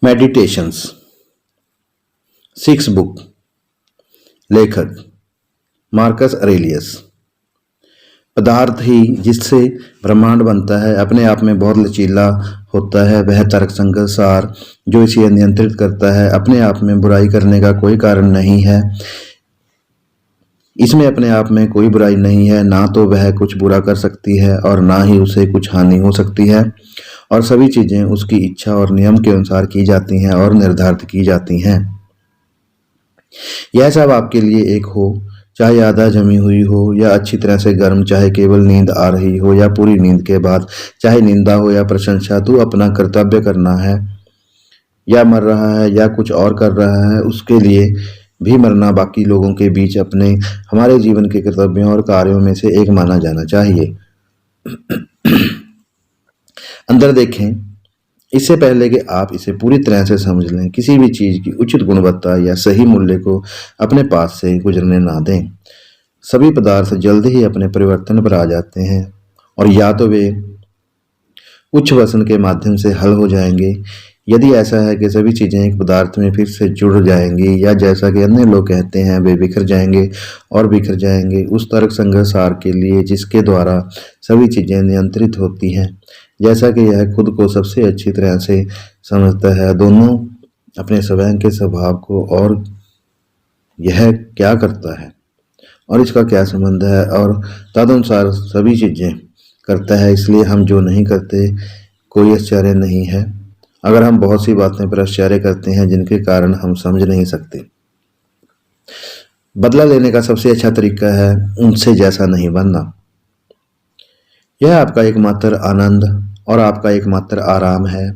Meditations. Six book. लेखक Marcus Aurelius. पदार्थ ही जिससे ब्रह्मांड बनता है अपने आप में बहुत लचीला होता है। वह तर्कसंगत सार जो इसे नियंत्रित करता है अपने आप में बुराई करने का कोई कारण नहीं है। इसमें अपने आप में कोई बुराई नहीं है, ना तो वह कुछ बुरा कर सकती है और ना ही उसे कुछ हानि हो सकती है। और सभी चीजें उसकी इच्छा और नियम के अनुसार की जाती हैं और निर्धारित की जाती हैं। यह सब आपके लिए एक हो, चाहे आधा जमी हुई हो या अच्छी तरह से गर्म, चाहे केवल नींद आ रही हो या पूरी नींद के बाद, चाहे निंदा हो या प्रशंसा, तू अपना कर्तव्य करना है या मर रहा है या कुछ और कर रहा है, उसके लिए भी मरना बाकी लोगों के बीच अपने हमारे जीवन के कर्तव्यों और कार्यों में से एक माना जाना चाहिए। अंदर देखें, इससे पहले कि आप इसे पूरी तरह से समझ लें, किसी भी चीज की उचित गुणवत्ता या सही मूल्य को अपने पास से गुजरने ना दें। सभी पदार्थ जल्द ही अपने परिवर्तन पर आ जाते हैं और या तो वे उच्च वसन के माध्यम से हल हो जाएंगे, यदि ऐसा है कि सभी चीजें एक पदार्थ में फिर से जुड़ जाएंगी, या जैसा कि अन्य लोग कहते हैं वे बिखर जाएंगे और बिखर जाएंगे उस तर्क संग्रह सार के लिए जिसके द्वारा सभी चीजें नियंत्रित होती हैं। जैसा कि यह खुद को सबसे अच्छी तरह से समझता है, दोनों अपने स्वयं के स्वभाव को और यह क्या करता है और इसका क्या संबंध है और तदनुसार सभी चीजें करता है, इसलिए हम जो नहीं करते कोई आश्चर्य नहीं है। अगर हम बहुत सी बातें पर आश्चर्य करते हैं जिनके कारण हम समझ नहीं सकते। बदला लेने का सबसे अच्छा तरीका है उनसे जैसा नहीं बनना। यह आपका एकमात्र आनंद और आपका एकमात्र आराम है।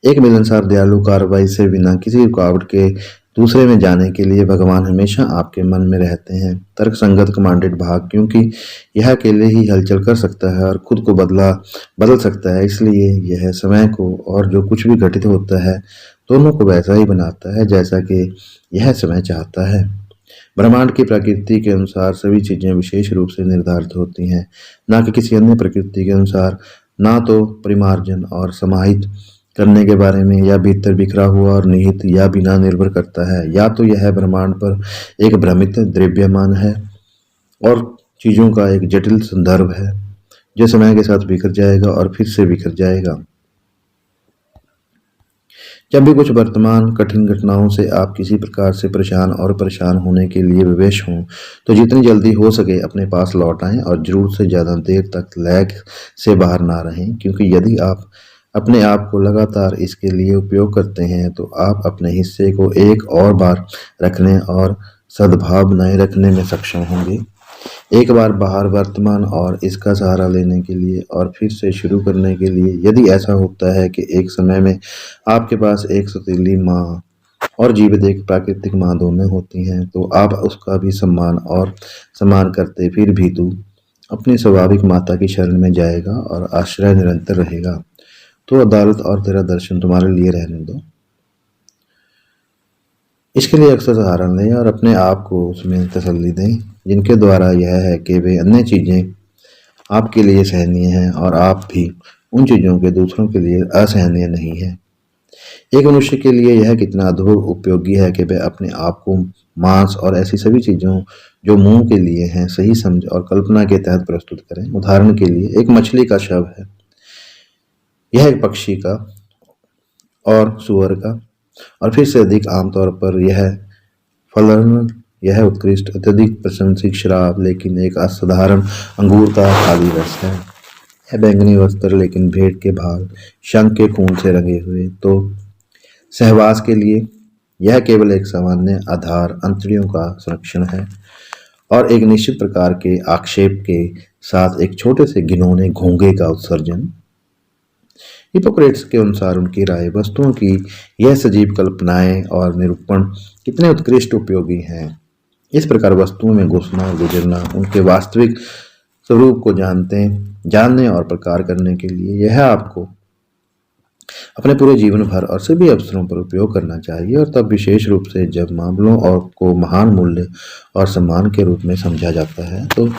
एक मिलनसार दयालु कार्रवाई से बिना किसी रुकावट के दूसरे में जाने के लिए भगवान हमेशा आपके मन में रहते हैं। तर्कसंगत कमांडेड भाग, क्योंकि यह अकेले ही हलचल कर सकता है और खुद को बदल सकता है, इसलिए यह समय को और जो कुछ भी घटित होता है दोनों को वैसा ही बनाता है जैसा कि यह समय चाहता है। ब्रह्मांड की प्रकृति के अनुसार सभी चीजें विशेष रूप से निर्धारित होती हैं, ना कि किसी अन्य प्रकृति के अनुसार। ना तो परिमार्जन और समाहित करने के बारे में या भीतर बिखरा हुआ और निहित या बिना निर्भर करता है, या तो यह ब्रह्मांड पर एक भ्रमित द्रव्यमान है और चीजों का एक जटिल संदर्भ है जो समय के साथ बिखर जाएगा और फिर से बिखर जाएगा। जब भी कुछ वर्तमान कठिन घटनाओं से आप किसी प्रकार से परेशान होने के लिए विवश हों, तो जितनी जल्दी हो सके अपने पास लौट आएं और जरूरत से ज़्यादा देर तक लैग से बाहर ना रहें, क्योंकि यदि आप अपने आप को लगातार इसके लिए उपयोग करते हैं तो आप अपने हिस्से को एक और बार रखने और सद्भाव बनाए रखने में सक्षम होंगे। एक बार बाहर वर्तमान और इसका सहारा लेने के लिए और फिर से शुरू करने के लिए, यदि ऐसा होता है कि एक समय में आपके पास एक सतीली माँ और जीवित एक प्राकृतिक माँ दोनों होती हैं, तो आप उसका भी सम्मान करते फिर भी तू अपनी स्वाभाविक माता की शरण में जाएगा और आश्रय निरंतर रहेगा। तो अदालत और तेरा दर्शन तुम्हारे लिए रहने दो। इसके लिए अक्सर सहारा लें और अपने आप को उसमें तसल्ली दें, जिनके द्वारा यह है कि वे अन्य चीजें आपके लिए सहनीय हैं और आप भी उन चीजों के दूसरों के लिए असहनीय नहीं है। एक मनुष्य के लिए यह कितना अद्भुत उपयोगी है कि वह अपने आप को मांस और ऐसी सभी चीजों जो मुंह के लिए हैं सही समझ और कल्पना के तहत प्रस्तुत करें। उदाहरण के लिए, एक मछली का शव है, यह एक पक्षी का और सूअर का, और फिर से अधिक आमतौर पर यह फलन, यह उत्कृष्ट अत्यधिक प्रशंसित शराब लेकिन एक असाधारण अंगूर का खाली रस है। यह बैंगनी वस्त्र लेकिन भेड़ के भाग शंख के खून से रंगे हुए। तो सहवास के लिए यह केवल एक सामान्य आधार अंतड़ियों का संरक्षण है और एक निश्चित प्रकार के आक्षेप के साथ एक छोटे से घिनौने घोंघे का उत्सर्जन। हिपोक्रेट्स के अनुसार उनकी राय वस्तुओं की यह सजीव कल्पनाएं और निरूपण कितने उत्कृष्ट उपयोगी हैं। इस प्रकार वस्तुओं में घुसना और गुजरना, उनके वास्तविक स्वरूप को जानने और प्रकार करने के लिए यह आपको अपने पूरे जीवन भर और सभी अवसरों पर उपयोग करना चाहिए, और तब विशेष रूप से जब मामलों और को महान मूल्य और सम्मान के रूप में समझा जाता है, तो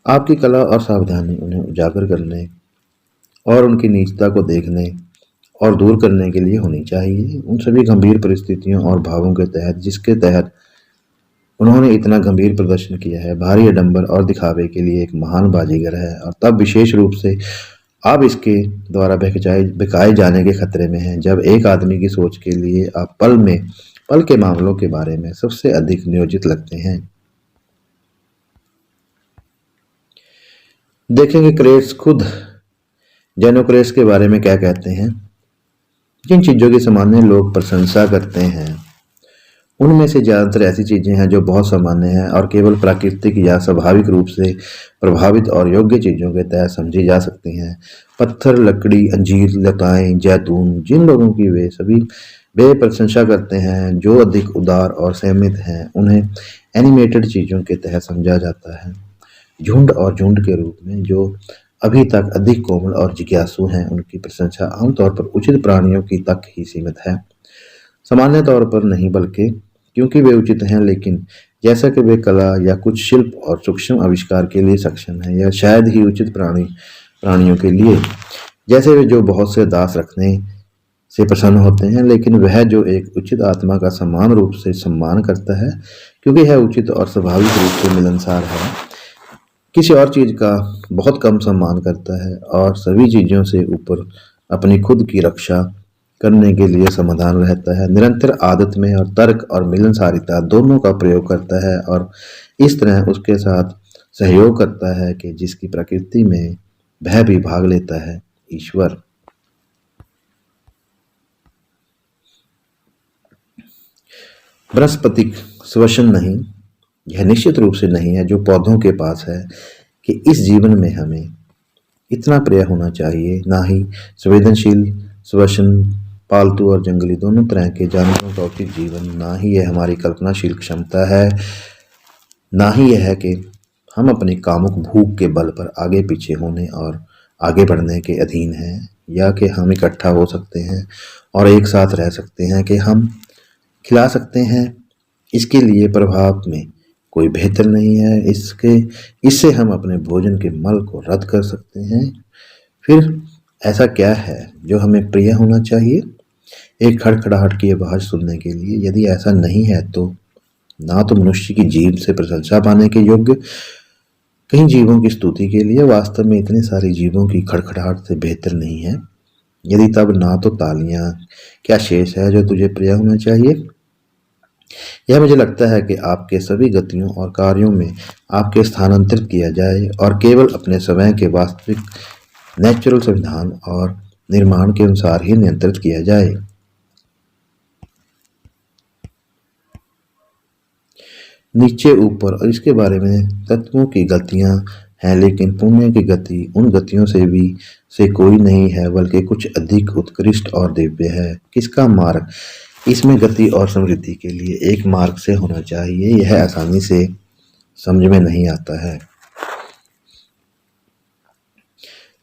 आपकी कला और सावधानी उन्हें उजागर करने और उनकी नीचता को देखने और दूर करने के लिए होनी चाहिए। उन सभी गंभीर परिस्थितियों और भावों के तहत जिसके तहत उन्होंने इतना गंभीर प्रदर्शन किया है, भारी आडंबर और दिखावे के लिए एक महान बाजीगर है, और तब विशेष रूप से आप इसके द्वारा बहकाए जाने के खतरे में हैं, जब एक आदमी की सोच के लिए आप पल के मामलों के बारे में सबसे अधिक नियोजित लगते हैं। देखेंगे क्रेट्स खुद जेनोक्रेट्स के बारे में क्या कहते हैं। जिन चीज़ों की सामान्य लोग प्रशंसा करते हैं उनमें से ज़्यादातर ऐसी चीज़ें हैं जो बहुत सामान्य हैं और केवल प्राकृतिक या स्वाभाविक रूप से प्रभावित और योग्य चीज़ों के तहत समझी जा सकती हैं। पत्थर, लकड़ी, अंजीर, लताएं, जैतून, जिन लोगों की वे प्रशंसा करते हैं जो अधिक उदार और संयमित हैं, उन्हें एनिमेटेड चीज़ों के तहत समझा जाता है। झुंड और झुंड के रूप में जो अभी तक अधिक कोमल और जिज्ञासु हैं, उनकी प्रशंसा आमतौर पर उचित प्राणियों की तक ही सीमित है। सामान्य तौर पर नहीं, बल्कि क्योंकि वे उचित हैं, लेकिन जैसा कि वे कला या कुछ शिल्प और सूक्ष्म आविष्कार के लिए सक्षम हैं, या शायद ही उचित प्राणियों के लिए, जैसे वे जो बहुत से दास रखने से प्रसन्न होते हैं, लेकिन वह जो एक उचित आत्मा का समान रूप से सम्मान करता है क्योंकि यह उचित और स्वाभाविक रूप से मिलनसार है, किसी और चीज़ का बहुत कम सम्मान करता है और सभी चीज़ों से ऊपर अपनी खुद की रक्षा करने के लिए समाधान रहता है, निरंतर आदत में और तर्क और मिलनसारिता दोनों का प्रयोग करता है और इस तरह उसके साथ सहयोग करता है कि जिसकी प्रकृति में वह भी भाग लेता है, ईश्वर। बृहस्पतिक श्वसन नहीं, यह निश्चित रूप से नहीं है जो पौधों के पास है कि इस जीवन में हमें इतना प्रिय होना चाहिए, ना ही संवेदनशील श्वसन पालतू और जंगली दोनों तरह के जानवरों का उचित जीवन, ना ही यह हमारी कल्पनाशील क्षमता है, ना ही यह है कि हम अपनी कामुक भूख के बल पर आगे पीछे होने और आगे बढ़ने के अधीन हैं, या कि हम इकट्ठा हो सकते हैं और एक साथ रह सकते हैं, कि हम खिला सकते हैं। इसके लिए प्रभाव में कोई बेहतर नहीं है। इससे हम अपने भोजन के मल को रद्द कर सकते हैं। फिर ऐसा क्या है जो हमें प्रिय होना चाहिए? एक खड़खड़ाहट की आवाज़ सुनने के लिए। यदि ऐसा नहीं है तो ना तो मनुष्य की जीभ से प्रशंसा पाने के योग्य कई जीवों की स्तुति के लिए वास्तव में इतने सारे जीवों की खड़खड़ाहट से बेहतर नहीं है। यदि तब ना तो तालियां क्या शेष है जो तुझे प्रिय होना चाहिए। यह मुझे लगता है कि आपके सभी गतियों और कार्यों में आपके स्थानांतरित किया जाए और केवल अपने समय के वास्तविक नेचुरल संविधान और निर्माण के अनुसार ही नियंत्रित किया जाए। नीचे ऊपर और इसके बारे में तत्वों की गतियां हैं, लेकिन पुण्य की गति उन गतियों से कोई नहीं है, बल्कि कुछ अधिक उत्कृष्ट और दिव्य है। किसका मार्ग इसमें गति और समृद्धि के लिए एक मार्ग से होना चाहिए, यह आसानी से समझ में नहीं आता है।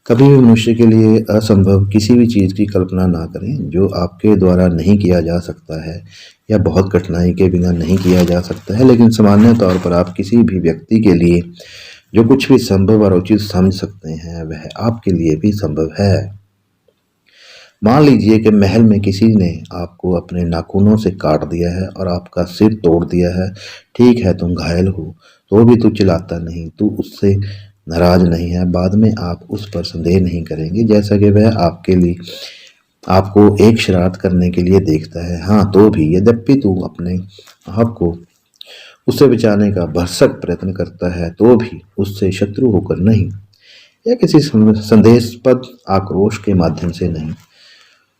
कभी भी मनुष्य के लिए असंभव किसी भी चीज़ की कल्पना ना करें जो आपके द्वारा नहीं किया जा सकता है या बहुत कठिनाई के बिना नहीं किया जा सकता है, लेकिन सामान्य तौर पर आप किसी भी व्यक्ति के लिए जो कुछ भी संभव और उचित समझ सकते हैं वह आपके लिए भी संभव है। मान लीजिए कि महल में किसी ने आपको अपने नाखूनों से काट दिया है और आपका सिर तोड़ दिया है। ठीक है, तुम घायल हो तो भी तू चिल्लाता नहीं, तू उससे नाराज नहीं है। बाद में आप उस पर संदेह नहीं करेंगे, जैसा कि वह आपको एक शरारत करने के लिए देखता है। हाँ, तो भी यद्यपि तू अपने आप को उससे बचाने का भरसक प्रयत्न करता है, तो भी उससे शत्रु होकर नहीं, या किसी संदेहास्पद आक्रोश के माध्यम से नहीं,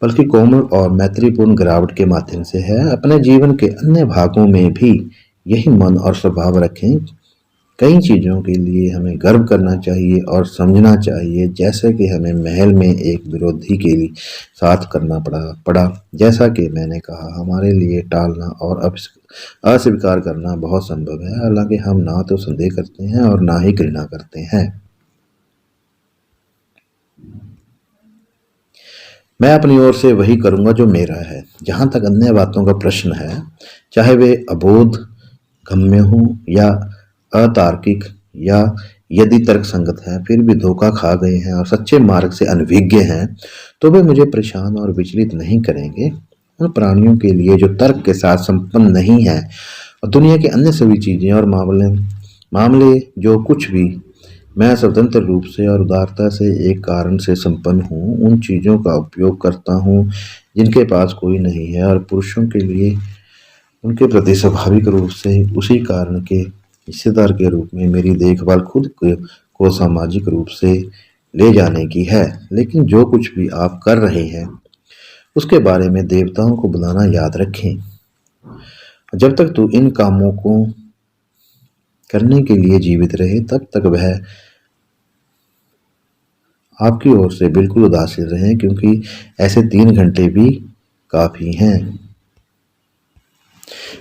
बल्कि कोमल और मैत्रीपूर्ण गिरावट के माध्यम से है। अपने जीवन के अन्य भागों में भी यही मन और स्वभाव रखें। कई चीज़ों के लिए हमें गर्व करना चाहिए और समझना चाहिए, जैसे कि हमें महल में एक विरोधी के लिए साथ करना पड़ा। जैसा कि मैंने कहा, हमारे लिए टालना और अस्वीकार करना बहुत संभव है, हालांकि हम ना तो संदेह करते हैं और ना ही घृणा करते हैं। मैं अपनी ओर से वही करूंगा जो मेरा है। जहां तक अन्य बातों का प्रश्न है, चाहे वे अबोध गम्य हों या अतार्किक या यदि तर्कसंगत है फिर भी धोखा खा गए हैं और सच्चे मार्ग से अनभिज्ञ हैं, तो वे मुझे परेशान और विचलित नहीं करेंगे। उन प्राणियों के लिए जो तर्क के साथ संपन्न नहीं है और दुनिया की अन्य सभी चीजें और मामले मामले जो कुछ भी मैं स्वतंत्र रूप से और उदारता से एक कारण से संपन्न हूँ, उन चीजों का उपयोग करता हूँ जिनके पास कोई नहीं है, और पुरुषों के लिए उनके प्रति स्वाभाविक रूप से उसी कारण के हिस्सेदार के रूप में मेरी देखभाल खुद को सामाजिक रूप से ले जाने की है। लेकिन जो कुछ भी आप कर रहे हैं उसके बारे में देवताओं को बुलाना याद रखें। जब तक तू इन कामों को करने के लिए जीवित रहे तब तक वह आपकी ओर से बिल्कुल उदासीन रहे, क्योंकि ऐसे 3 घंटे भी काफी हैं।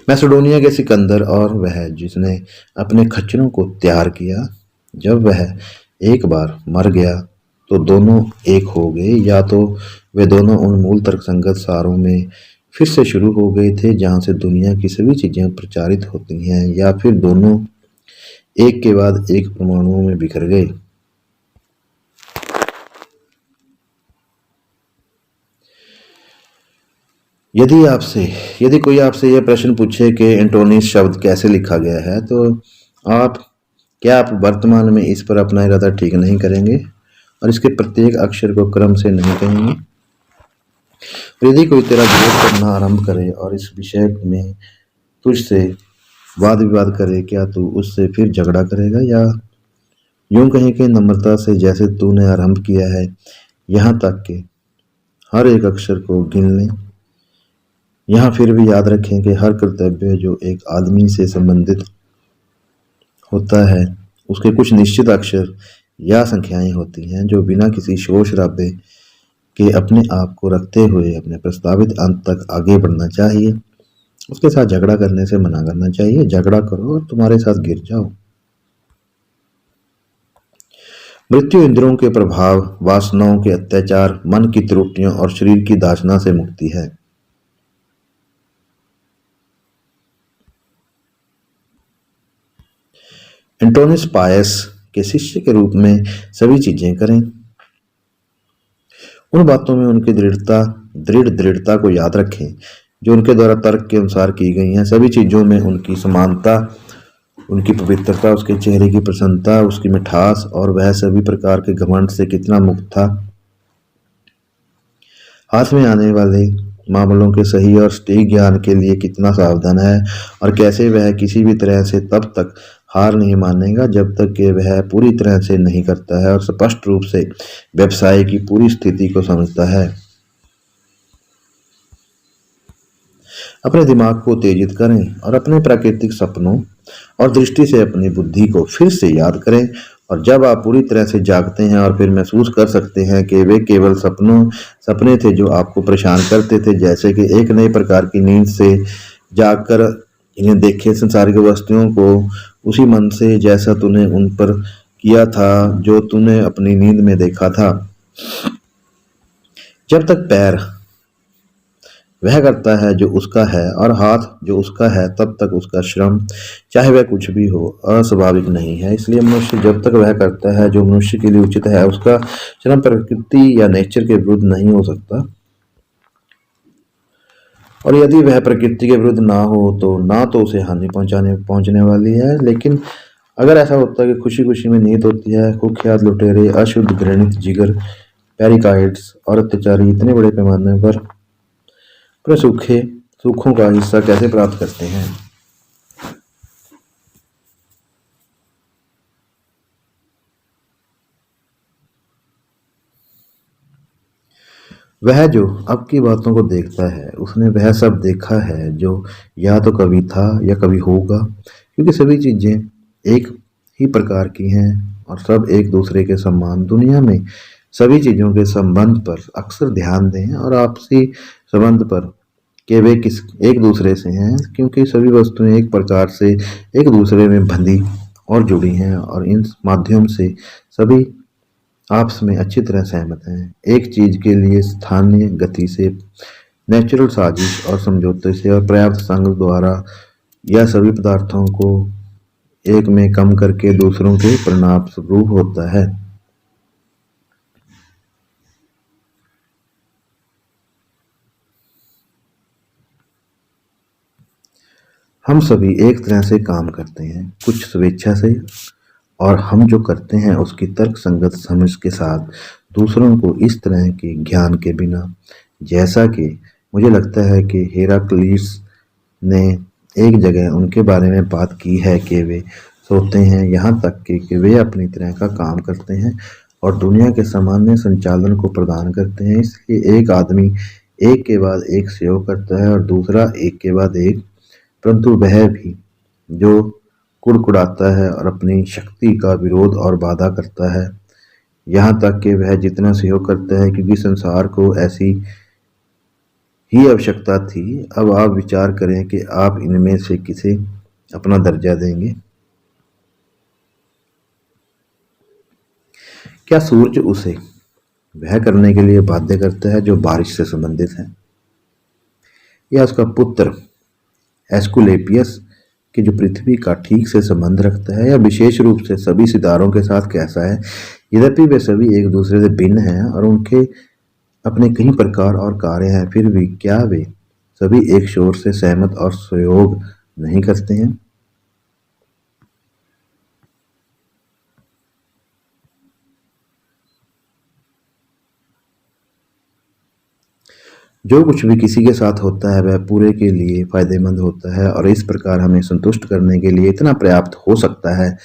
मैसेडोनिया के सिकंदर और वह जिसने अपने खच्चरों को तैयार किया, जब वह एक बार मर गया तो दोनों एक हो गए, या तो वे दोनों उन मूल तर्कसंगत सारों में फिर से शुरू हो गए थे जहां से दुनिया की सभी चीजें प्रचारित होती हैं, या फिर दोनों एक के बाद एक परमाणुओं में बिखर गए। यदि कोई आपसे यह प्रश्न पूछे कि एंटोनिस शब्द कैसे लिखा गया है, तो आप वर्तमान में इस पर अपना इरादा ठीक नहीं करेंगे और इसके प्रत्येक अक्षर को क्रम से नहीं कहेंगे? यदि कोई तेरा विरोध करना आरंभ करे और इस विषय में तुझसे वाद विवाद करे, क्या तू उससे फिर झगड़ा करेगा, या यूं कहें कि नम्रता से जैसे तूने आरंभ किया है, यहाँ तक कि हर एक अक्षर को गिन लें? यहाँ फिर भी याद रखें कि हर कर्तव्य जो एक आदमी से संबंधित होता है उसके कुछ निश्चित अक्षर या संख्याएं होती हैं जो बिना किसी शोर शराबे के अपने आप को रखते हुए अपने प्रस्तावित अंत तक आगे बढ़ना चाहिए। उसके साथ झगड़ा करने से मना करना चाहिए। झगड़ा करो और तुम्हारे साथ गिर जाओ। मृत्यु इंद्रियों के प्रभाव, वासनाओं के अत्याचार, मन की त्रुटियों और शरीर की दासना से मुक्ति है। एंटोनिस पायस के शिष्य के रूप में सभी चीजें करें। उन बातों में उनकी दृढ़ता को याद रखें जो उनके द्वारा तर्क के अनुसार की गई हैं। सभी चीजों में उनकी समानता, उनकी पवित्रता, उसके चेहरे की प्रसन्नता, उसकी मिठास, और वह सभी प्रकार के घमंड से कितना मुक्त था। हाथ में आने वाले मामलों के सही और सटीक ज्ञान के लिए कितना सावधान है, और कैसे वह किसी भी तरह से तब तक हार नहीं मानेगा जब तक कि वह पूरी तरह से नहीं करता है और स्पष्ट रूप से व्यवसाय की पूरी स्थिति को समझता है। अपने दिमाग को उत्तेजित करें और अपने प्राकृतिक सपनों और दृष्टि से अपनी बुद्धि को फिर से याद करें, और जब आप पूरी तरह से जागते हैं और फिर महसूस कर सकते हैं कि वे केवल सपने थे जो आपको परेशान करते थे, जैसे कि एक नई प्रकार की नींद से जागकर इन्हें देखे संसारिक वस्तुओं को उसी मन से जैसा तूने उन पर किया था जो तूने अपनी नींद में देखा था। जब तक पैर वह करता है जो उसका है और हाथ जो उसका है, तब तक उसका श्रम, चाहे वह कुछ भी हो, अस्वाभाविक नहीं है। इसलिए मनुष्य जब तक वह करता है जो मनुष्य के लिए उचित है, उसका श्रम प्रकृति या नेचर के विरुद्ध नहीं हो सकता। और यदि वह प्रकृति के विरुद्ध ना तो उसे हानि पहुंचने वाली है। लेकिन अगर ऐसा होता है कि खुशी खुशी में नींद होती है, कुख्यात लुटेरे, अशुद्ध घृणित जिगर, पैरिकाइट्स और अत्याचारी इतने बड़े पैमाने पर अपने सुखों का हिस्सा कैसे प्राप्त करते हैं? वह जो अब की बातों को देखता है, उसने वह सब देखा है जो या तो कभी था या कभी होगा, क्योंकि सभी चीजें एक ही प्रकार की हैं और सब एक दूसरे के समान। दुनिया में सभी चीजों के संबंध पर अक्सर ध्यान दें और आपसी संबंध पर कि वे किस एक दूसरे से हैं, क्योंकि सभी वस्तुएं एक प्रकार से एक दूसरे में बंधी और जुड़ी हैं और इन माध्यम से सभी आपस में अच्छी तरह सहमत हैं। एक चीज के लिए स्थानीय गति से, नेचुरल साजिश और समझौते से और पर्याप्त संग द्वारा यह सभी पदार्थों को एक में कम करके दूसरों के परिणाम स्वरूप होता है। हम सभी एक तरह से काम करते हैं, कुछ स्वेच्छा से, और हम जो करते हैं उसकी तर्क संगत समझ के साथ, दूसरों को इस तरह के ज्ञान के बिना। जैसा कि मुझे लगता है कि हेराक्लीस ने एक जगह उनके बारे में बात की है कि वे सोते हैं यहाँ तक कि वे अपनी तरह का काम करते हैं और दुनिया के सामान्य संचालन को प्रदान करते हैं। इसलिए एक आदमी एक के बाद एक सहयोग करता है और दूसरा एक के बाद एक, परंतु वह भी जो कुड़कुड़ाता है और अपनी शक्ति का विरोध और बाधा करता है, यहाँ तक कि वह जितना सहयोग करता है क्योंकि संसार को ऐसी ही आवश्यकता थी। अब आप विचार करें कि आप इनमें से किसे अपना दर्जा देंगे। क्या सूरज उसे वह करने के लिए बाध्य करता है जो बारिश से संबंधित है, या उसका पुत्र एस्कुलेपियस कि जो पृथ्वी का ठीक से संबंध रखता है, या विशेष रूप से सभी सितारों के साथ कैसा है? यद्यपि वे सभी एक दूसरे से भिन्न हैं और उनके अपने कई प्रकार और कार्य हैं, फिर भी क्या वे सभी एक शोर से सहमत और सहयोग नहीं करते हैं? जो कुछ भी किसी के साथ होता है वह पूरे के लिए फायदेमंद होता है और इस प्रकार हमें संतुष्ट करने के लिए इतना पर्याप्त हो सकता है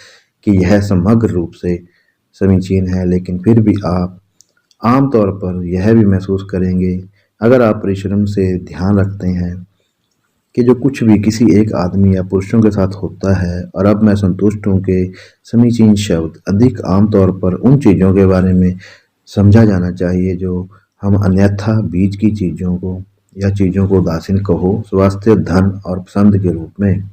कि यह समग्र रूप से समीचीन है। लेकिन फिर भी आप आम तौर पर यह भी महसूस करेंगे, अगर आप परिश्रम से ध्यान रखते हैं, कि जो कुछ भी किसी एक आदमी या पुरुषों के साथ होता है, और अब मैं संतुष्ट हूँ कि समीचीन शब्द अधिक आम तौर पर उन चीज़ों के बारे में समझा जाना चाहिए जो हम अन्यथा बीच की चीज़ों को या चीज़ों को उदासीन कहो, स्वास्थ्य, धन और पसंद के रूप में।